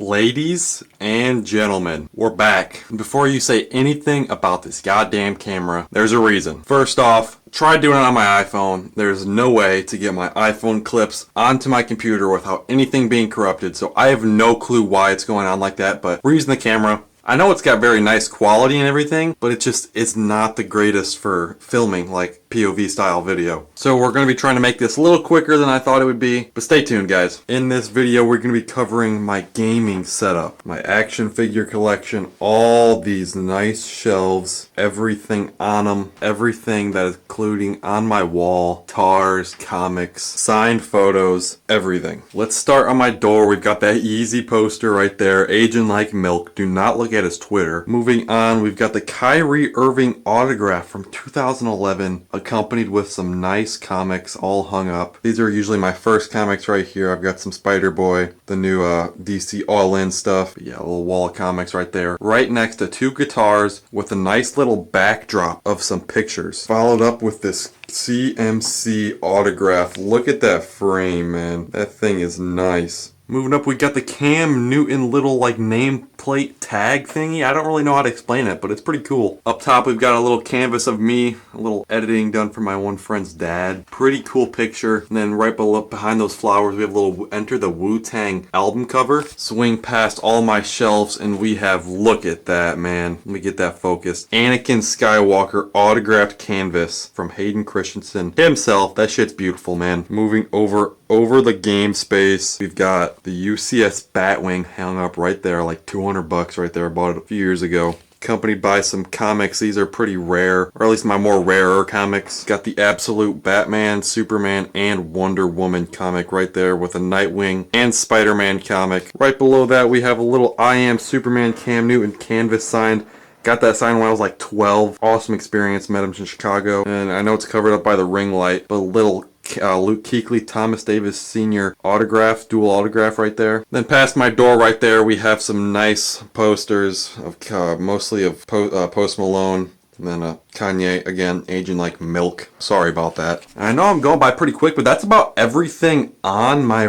Ladies and gentlemen, we're back. Before you say anything about this goddamn camera, there's a reason. First off, tried doing it on my iPhone. There's no way to get my iPhone clips onto my computer without anything being corrupted, so I have no clue why it's going on like that, but we're using the camera. I know it's got very nice quality and everything, but it's not the greatest for filming like POV style video. So we're going to be trying to make this a little quicker than I thought it would be, but stay tuned guys. In this video we're going to be covering my gaming setup, my action figure collection, all these nice shelves, everything on them, everything that is including on my wall, guitars, comics, signed photos, everything. Let's start on my door. We've got that Yeezy poster right there, aging like milk. Do not look at his Twitter. Moving on, we've got the Kyrie Irving autograph from 2011, accompanied with some nice comics all hung up. These are usually my first comics right here. I've got some Spider-Boy, the new DC All-In stuff. But yeah, a little wall of comics right there. Right next to two guitars with a nice little backdrop of some pictures. Followed up with this CMC autograph. Look at that frame, man. That thing is nice. Moving up, we got the Cam Newton little like nameplate tag thingy. I don't really know how to explain it, but it's pretty cool. Up top, we've got a little canvas of me, a little editing done for my one friend's dad. Pretty cool picture. And then right below, behind those flowers, we have a little Enter the Wu-Tang album cover. Swing past all my shelves, and we have, look at that, man. Let me get that focused. Anakin Skywalker autographed canvas from Hayden Christensen himself. That shit's beautiful, man. Moving over the game space, we've got the UCS Batwing hung up right there, like $200 right there. I bought it a few years ago. Accompanied by some comics. These are pretty rare, or at least my more rarer comics. Got the Absolute Batman, Superman, and Wonder Woman comic right there with a Nightwing and Spider-Man comic. Right below that, we have a little I Am Superman Cam Newton canvas signed. Got that signed when I was like 12. Awesome experience. Met him in Chicago. And I know it's covered up by the ring light, but a little Luke Kuechly, Thomas Davis Sr. autograph, dual autograph right there. Then past my door right there, we have some nice posters of mostly of Post Malone. And then Kanye, again, aging like milk. Sorry about that. I know I'm going by pretty quick, but that's about everything on my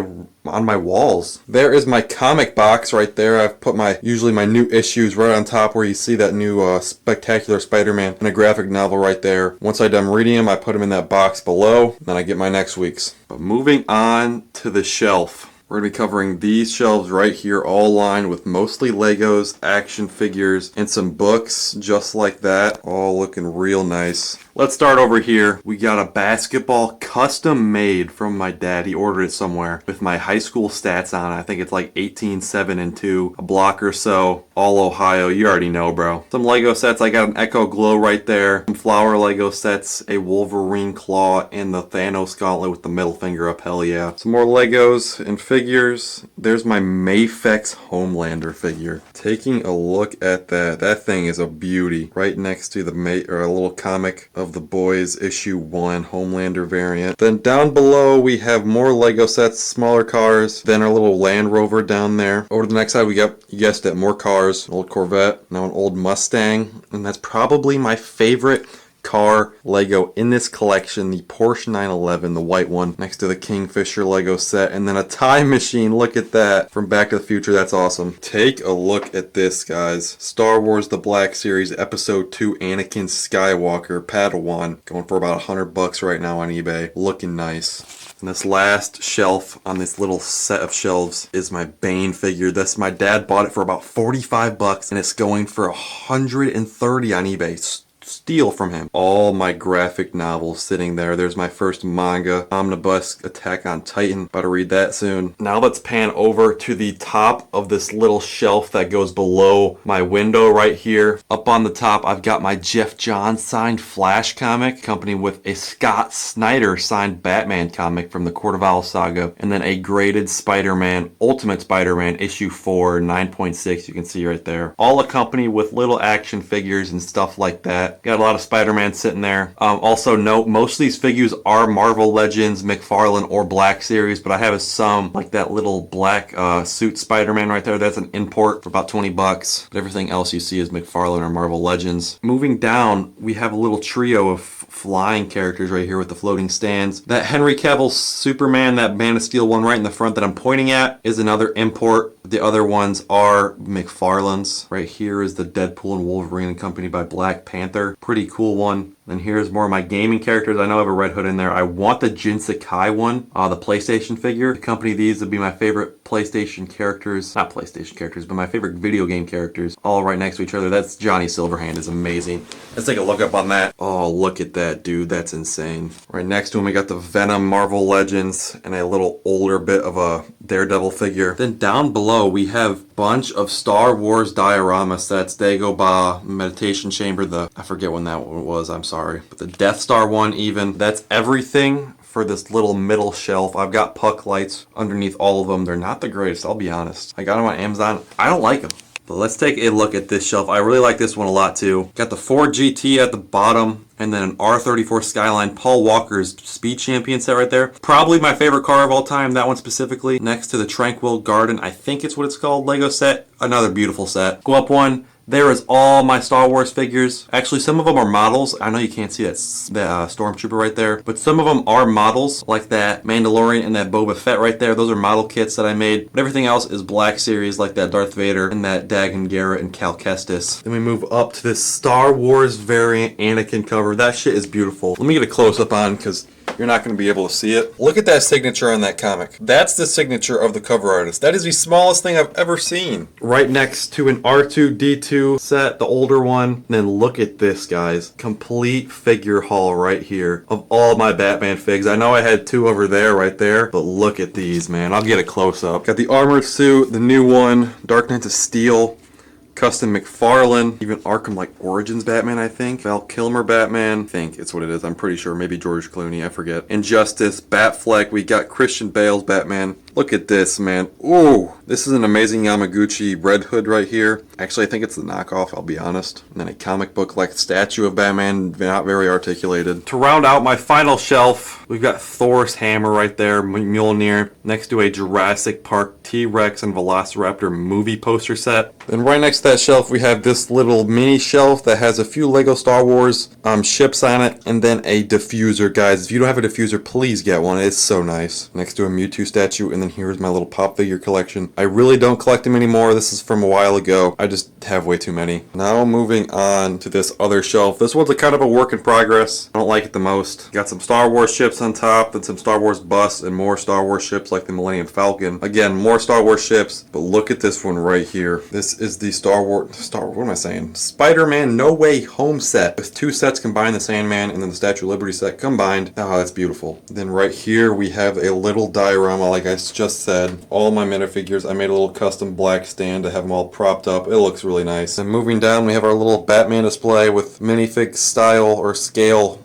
walls. There is my comic box right there. I've put usually my new issues right on top where you see that new Spectacular Spider-Man and a graphic novel right there. Once I'm done reading them, I put them in that box below. Then I get my next week's. But moving on to the shelf. We're going to be covering these shelves right here, all lined with mostly Legos, action figures, and some books just like that. All looking real nice. Let's start over here. We got a basketball custom made from my dad. He ordered it somewhere with my high school stats on it. I think it's like 18, 7, and 2. A block or so. All Ohio. You already know, bro. Some Lego sets. I got an Echo Glow right there. Some flower Lego sets. A Wolverine claw and the Thanos gauntlet with the middle finger up. Hell yeah. Some more Legos and figures. There's my Mafex Homelander figure. Taking a look at that. That thing is a beauty. Right next to the a little comic of the Boys issue 1 Homelander variant. Then down below we have more Lego sets, smaller cars, then our little Land Rover down there. Over to the next side we got, you guessed it, more cars, an old Corvette, now an old Mustang, and that's probably my favorite car Lego in this collection, the Porsche 911, the white one, next to the Kingfisher Lego set, and then a time machine. Look at that from Back to the Future. That's awesome. Take a look at this, guys. Star Wars The Black Series Episode 2 Anakin Skywalker Padawan, going for about $100 right now on eBay. Looking nice. And this last shelf on this little set of shelves is my Bane figure. My dad bought it for about $45 and it's going for $130 on eBay. Steal from him. All my graphic novels sitting there. There's my first manga, Omnibus Attack on Titan. About to read that soon. Now let's pan over to the top of this little shelf that goes below my window right here. Up on the top, I've got my Jeff Johns signed Flash comic, accompanied with a Scott Snyder signed Batman comic from the Court of Owls saga, and then a graded Spider-Man, Ultimate Spider-Man issue 4, 9.6, you can see right there. All accompanied with little action figures and stuff like that. that. Got a lot of Spider-Man sitting there. Also note, most of these figures are Marvel Legends, McFarlane, or Black Series, but I have some, like that little black suit Spider-Man right there. That's an import for about 20 bucks. But everything else you see is McFarlane or Marvel Legends. Moving down, we have a little trio of flying characters right here with the floating stands. That Henry Cavill Superman, that Man of Steel one right in the front that I'm pointing at, is another import. The other ones are McFarlane's. Right here is the Deadpool and Wolverine accompanied by Black Panther. Pretty cool one. And here's more of my gaming characters. I know I have a Red Hood in there. I want the Jin Sakai one, the PlayStation figure. To accompany these would be my favorite PlayStation characters. Not PlayStation characters, but my favorite video game characters. All right next to each other. That's Johnny Silverhand. Is amazing. Let's take a look up on that. Oh, look at that, dude. That's insane. Right next to him, we got the Venom Marvel Legends and a little older bit of a Daredevil figure. Then down below, we have a bunch of Star Wars diorama sets. Dagobah, Meditation Chamber, I forget when that one was. I'm sorry. But the Death Star one even. That's everything for this little middle shelf. I've got puck lights underneath all of them. They're not the greatest, I'll be honest. I got them on Amazon. I don't like them. But let's take a look at this shelf. I really like this one a lot too. Got the Ford GT at the bottom, and then an R34 Skyline, Paul Walker's Speed Champion set right there. Probably my favorite car of all time, that one specifically. Next to the Tranquil Garden, I think it's what it's called, Lego set. Another beautiful set. Go up one. There is all my Star Wars figures. Actually, some of them are models. I know you can't see that Stormtrooper right there, but some of them are models, like that Mandalorian and that Boba Fett right there. Those are model kits that I made. But everything else is Black Series, like that Darth Vader and that Dagan Gera and Cal Kestis. Then we move up to this Star Wars variant Anakin cover. That shit is beautiful. Let me get a close-up on, because you're not going to be able to see it. Look at that signature on that comic. That's the signature of the cover artist. That is the smallest thing I've ever seen. Right next to an R2-D2 set, the older one. And then look at this, guys. Complete figure haul right here of all my Batman figs. I know I had two over there, right there, but look at these, man. I'll get a close-up. Got the armored suit, the new one, Dark Knights of Steel, Custom McFarlane, even Arkham like Origins Batman, I think. Val Kilmer Batman, I think it's what it is. I'm pretty sure. Maybe George Clooney, I forget. Injustice, Batfleck. We got Christian Bale's Batman. Look at this, man. Ooh, this is an amazing Yamaguchi Red Hood right here. Actually, I think it's the knockoff, I'll be honest. And then a comic book like statue of Batman, not very articulated. To round out my final shelf, we've got Thor's hammer right there, Mjolnir, next to a Jurassic Park T-Rex and Velociraptor movie poster set. Then right next to that shelf, we have this little mini shelf that has a few Lego Star Wars ships on it, and then a diffuser, guys. If you don't have a diffuser, please get one. It's so nice. Next to a Mewtwo statue, and then here's my little pop figure collection. I really don't collect them anymore. This is from a while ago. I just have way too many. Now moving on to this other shelf. This one's a kind of a work in progress. I don't like it the most. Got some Star Wars ships on top, then some Star Wars busts, and more Star Wars ships like the Millennium Falcon. Again, more Star Wars ships, but look at this one right here. This is the what am I saying? Spider-Man No Way Home set. With two sets combined, the Sandman and then the Statue of Liberty set combined. Oh, that's beautiful. Then right here we have a little diorama, like I just said. All my minifigures. I made a little custom black stand to have them all propped up. It looks really nice. And moving down, we have our little Batman display with minifig style or scale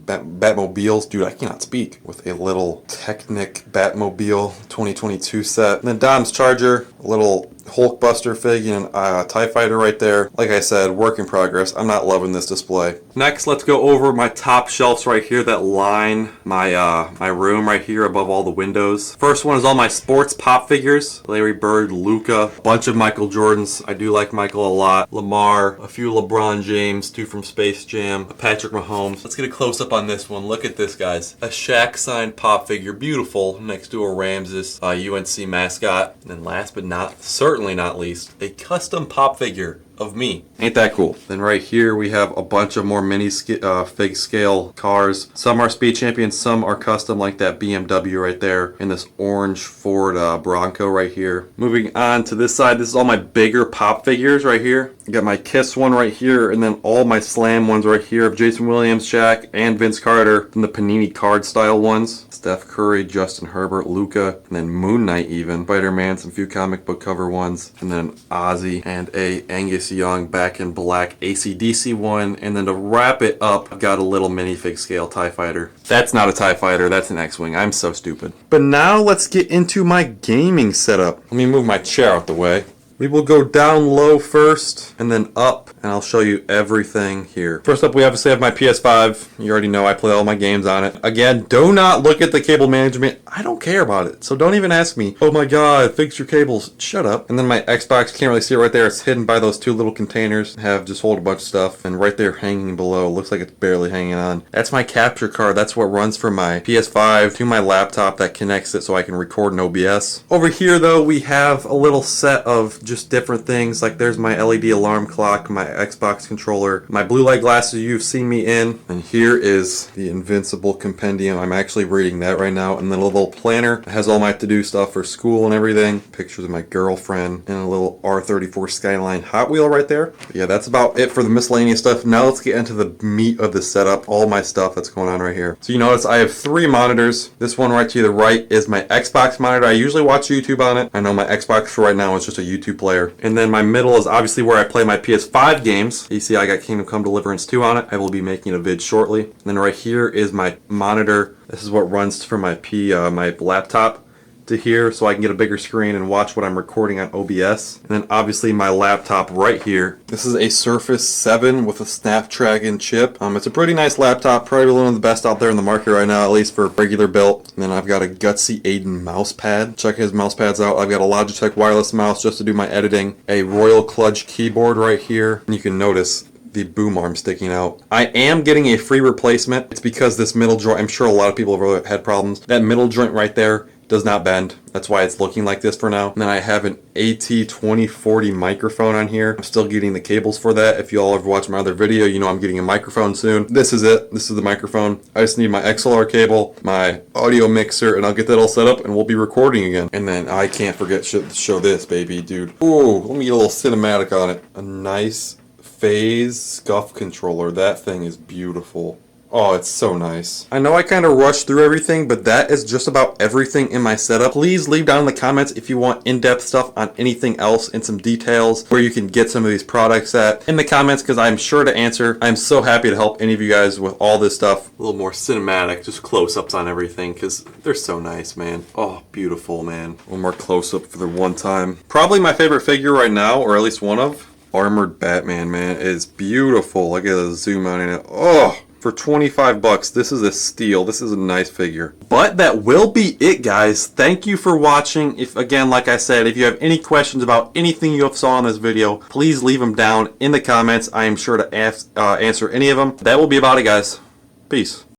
Batmobiles. Dude, I cannot speak. With a little Technic Batmobile 2022 set. And then Dom's Charger, a little Hulkbuster fig and TIE Fighter right there. Like I said, work in progress. I'm not loving this display. Next, let's go over my top shelves right here that line my room right here above all the windows. First one is all my sports pop figures. Larry Bird, Luka, a bunch of Michael Jordans. I do like Michael a lot. Lamar, a few LeBron James, two from Space Jam, a Patrick Mahomes. Let's get a close-up on this one. Look at this, guys. A Shaq signed pop figure. Beautiful. Next to a Ramses UNC mascot. And then last but certainly not least, a custom pop figure of me. Ain't that cool? Then right here we have a bunch of more mini fig scale cars. Some are Speed Champions, some are custom, like that BMW right there, and this orange Ford Bronco right here. Moving on to this side, this is all my bigger pop figures right here. I got my Kiss one right here, and then all my Slam ones right here of Jason Williams, Shaq, and Vince Carter, and the Panini card style ones. Steph Curry, Justin Herbert, Luka, and then Moon Knight even. Spider-Man, some few comic book cover ones, and then Ozzy, and a Angus Young Back in Black AC/DC one, and then to wrap it up, I've got a little minifig scale TIE Fighter. That's not a TIE Fighter, that's an X-Wing. I'm so stupid. But now let's get into my gaming setup. Let me move my chair out the way. We will go down low first and then up, and I'll show you everything here. First up, we obviously have my PS5. You already know I play all my games on it. Again, do not look at the cable management. I don't care about it, so don't even ask me, oh my god, fix your cables. Shut up. And then my Xbox, can't really see it right there. It's hidden by those two little containers. Have just hold a bunch of stuff, and right there hanging below, looks like it's barely hanging on. That's my capture card. That's what runs from my PS5 to my laptop that connects it so I can record in OBS. Over here though, we have a little set of just different things. Like there's my LED alarm clock, my Xbox controller, my blue light glasses you've seen me in, and here is the Invincible Compendium. I'm actually reading that right now, and then a little planner that has all my to-do stuff for school and everything. Pictures of my girlfriend and a little R34 Skyline Hot Wheel right there. But yeah, that's about it for the miscellaneous stuff. Now let's get into the meat of the setup, all my stuff that's going on right here. So you notice I have 3 monitors. This one right to the right is my Xbox monitor. I usually watch YouTube on it. I know my Xbox for right now is just a YouTube player. And then my middle is obviously where I play my PS5 games. You see I got Kingdom Come Deliverance 2 on it. I will be making a vid shortly. And then right here is my monitor. This is what runs from my laptop to here, so I can get a bigger screen and watch what I'm recording on OBS. And then obviously my laptop right here. This is a Surface 7 with a Snapdragon chip. It's a pretty nice laptop, probably one of the best out there in the market right now, at least for regular built. And then I've got a Gutsy Aiden mouse pad. Check his mouse pads out. I've got a Logitech wireless mouse just to do my editing. A Royal Kludge keyboard right here. And you can notice the boom arm sticking out. I am getting a free replacement. It's because this middle joint, I'm sure a lot of people have had problems. That middle joint right there does not bend. That's why it's looking like this for now. And then I have an AT2040 microphone on here. I'm still getting the cables for that. If you all ever watch my other video, you know I'm getting a microphone soon. This is it. This is the microphone. I just need my XLR cable, my audio mixer, and I'll get that all set up and we'll be recording again. And then I can't forget to show this, baby, dude. Ooh, let me get a little cinematic on it. A nice Phase Scuff controller. That thing is beautiful. Oh, it's so nice. I know I kind of rushed through everything, but that is just about everything in my setup. Please leave down in the comments if you want in-depth stuff on anything else and some details where you can get some of these products at in the comments, because I'm sure to answer. I'm so happy to help any of you guys with all this stuff. A little more cinematic, just close-ups on everything, because they're so nice, man. Oh, beautiful, man. One more close-up for the one time. Probably my favorite figure right now, or at least one of, Armored Batman, man. It is beautiful. Look at the zoom out in it. Oh! For 25 bucks, this is a steal. This is a nice figure. But that will be it, guys. Thank you for watching. If, again, like I said, if you have any questions about anything you saw in this video, please leave them down in the comments. I am sure to answer any of them. That will be about it, guys. Peace.